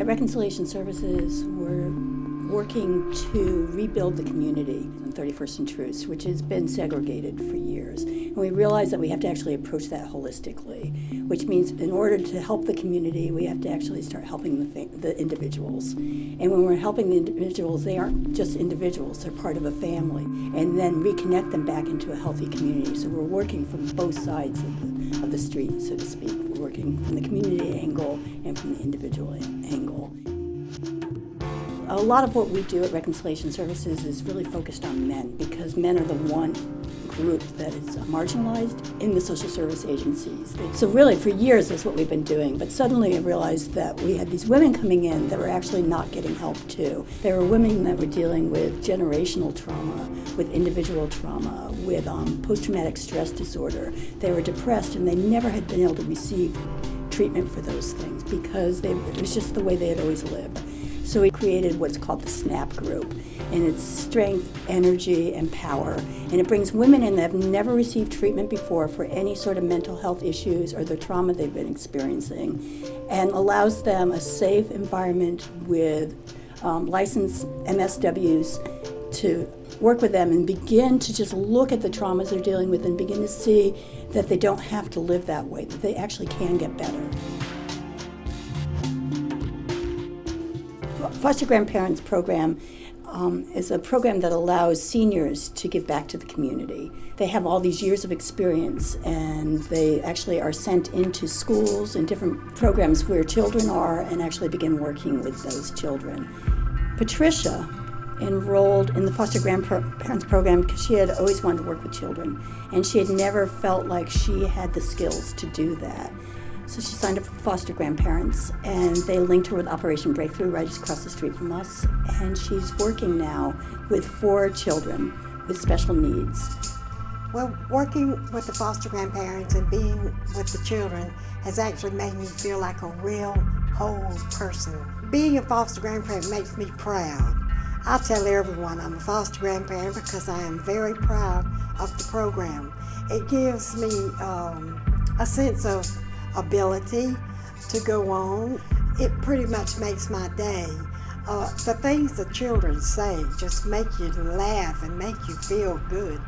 Reconciliation Services, we're working to rebuild the community on 31st and Truce, which has been segregated for years. And we realize that we have to actually approach that holistically, which means in order to help the community, we have to actually start helping the individuals. And when we're helping the individuals, they aren't just individuals, they're part of a family, and then reconnect them back into a healthy community. So we're working from both sides of the street, so to speak. We're working from the community angle and from the individual angle. A lot of what we do at Reconciliation Services is really focused on men, because men are the one group that is marginalized in the social service agencies. So really for years that's what we've been doing, but suddenly I realized that we had these women coming in that were actually not getting help too. There were women that were dealing with generational trauma, with individual trauma, with post-traumatic stress disorder. They were depressed and they never had been able to receive treatment for those things because it was just the way they had always lived. So we created what's called the SNAP group, and it's strength, energy, and power. And it brings women in that have never received treatment before for any sort of mental health issues or the trauma they've been experiencing, and allows them a safe environment with licensed MSWs to work with them and begin to just look at the traumas they're dealing with and begin to see that they don't have to live that way, that they actually can get better. Foster Grandparents Program is a program that allows seniors to give back to the community. They have all these years of experience, and they actually are sent into schools and different programs where children are and actually begin working with those children. Patricia enrolled in the Foster Grandparents Program because she had always wanted to work with children, and she had never felt like she had the skills to do that. So she signed up for Foster Grandparents, and they linked her with Operation Breakthrough right across the street from us. And she's working now with 4 children with special needs. Well, working with the foster grandparents and being with the children has actually made me feel like a real whole person. Being a foster grandparent makes me proud. I tell everyone I'm a foster grandparent because I am very proud of the program. It gives me a sense of ability to go on. It pretty much makes my day. The things the children say just make you laugh and make you feel good.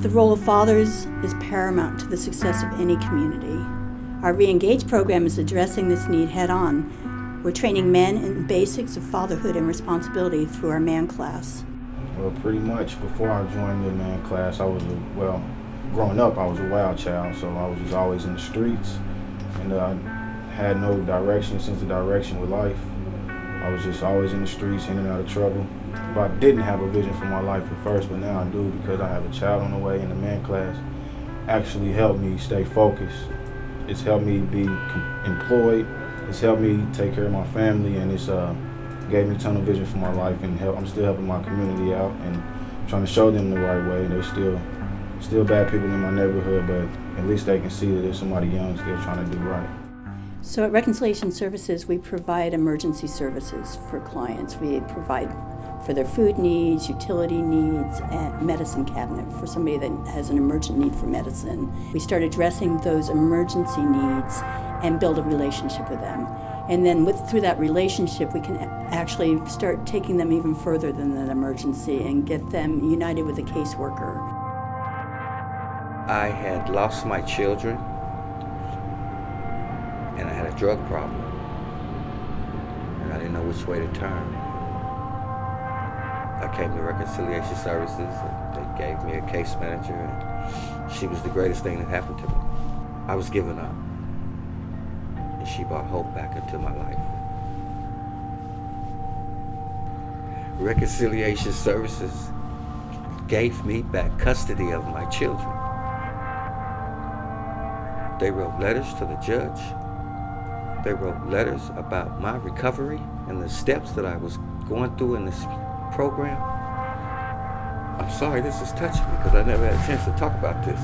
The role of fathers is paramount to the success of any community. Our ReEngage program is addressing this need head on. We're training men in the basics of fatherhood and responsibility through our Man Class. Well, pretty much before I joined the Man Class, growing up, I was a wild child, so I was just always in the streets, and had no sense of direction with life. I was just always in the streets, in and out of trouble. But I didn't have a vision for my life at first, but now I do because I have a child on the way, and the Man Class actually helped me stay focused. It's helped me be employed, it's helped me take care of my family, and it's gave me a ton of vision for my life, and I'm still helping my community out and trying to show them the right way. There's still bad people in my neighborhood, but at least they can see that there's somebody young still trying to do right. So at Reconciliation Services, we provide emergency services for clients. We provide for their food needs, utility needs, and medicine cabinet for somebody that has an emergent need for medicine. We start addressing those emergency needs and build a relationship with them. And then through that relationship, we can actually start taking them even further than that emergency and get them united with a caseworker. I had lost my children, and I had a drug problem, and I didn't know which way to turn. I came to Reconciliation Services, and they gave me a case manager, and she was the greatest thing that happened to me. I was giving up, and she brought hope back into my life. Reconciliation Services gave me back custody of my children. They wrote letters to the judge. They wrote letters about my recovery and the steps that I was going through in this program. I'm sorry this is touching me because I never had a chance to talk about this.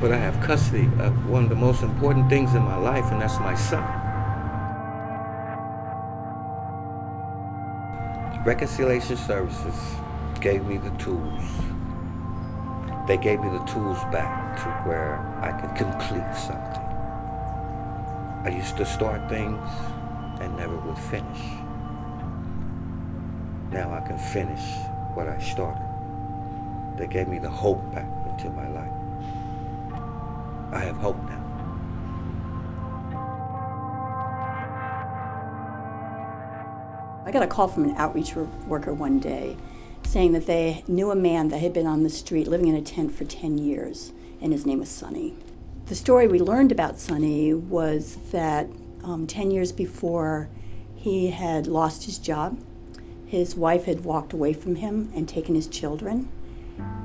But I have custody of one of the most important things in my life, and that's my son. Reconciliation Services gave me the tools They gave me the tools back to where I could complete something. I used to start things and never would finish. Now I can finish what I started. They gave me the hope back into my life. I have hope now. I got a call from an outreach worker one day saying that they knew a man that had been on the street living in a tent for 10 years, and his name was Sonny. The story we learned about Sonny was that 10 years before, he had lost his job. His wife had walked away from him and taken his children,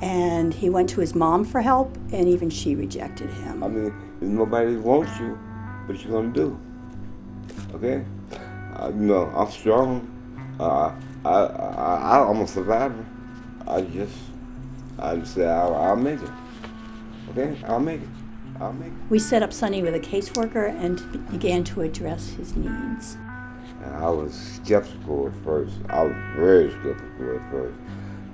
and he went to his mom for help, and even she rejected him. I mean, nobody wants you, what you gonna do? Okay? I'm strong. I'm a survivor. I say I'll make it. Okay? I'll make it. We set up Sonny with a caseworker and began to address his needs. And I was skeptical at first. I was very skeptical at first.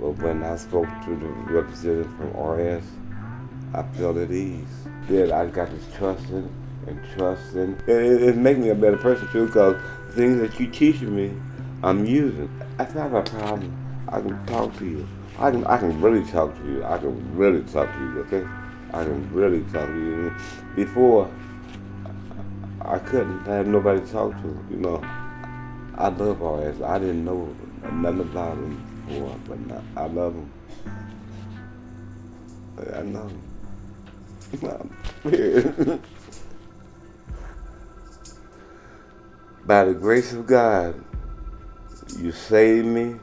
But when I spoke to the representative from RS, I felt at ease. Then I got to trusting. It makes me a better person too, because the things that you teaching me, I'm using. If I have a problem, I can talk to you. I can really talk to you. Okay? I can really talk to you. Before, I couldn't. I had nobody to talk to, I love RS. I didn't know nothing about him before, but now I love him. I know him. By the grace of God, you saved me.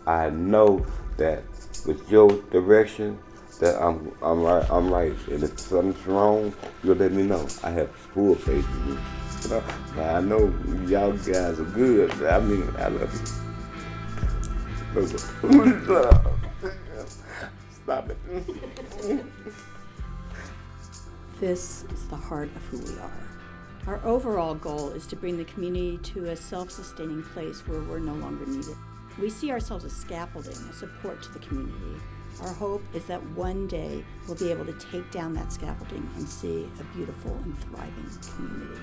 I know that with your direction, that I'm right. And if something's wrong, you'll let me know. I have full faith in you. I know y'all guys are good. I mean, I love you. Stop it. This is the heart of who we are. Our overall goal is to bring the community to a self-sustaining place where we're no longer needed. We see ourselves as scaffolding, a support to the community. Our hope is that one day we'll be able to take down that scaffolding and see a beautiful and thriving community.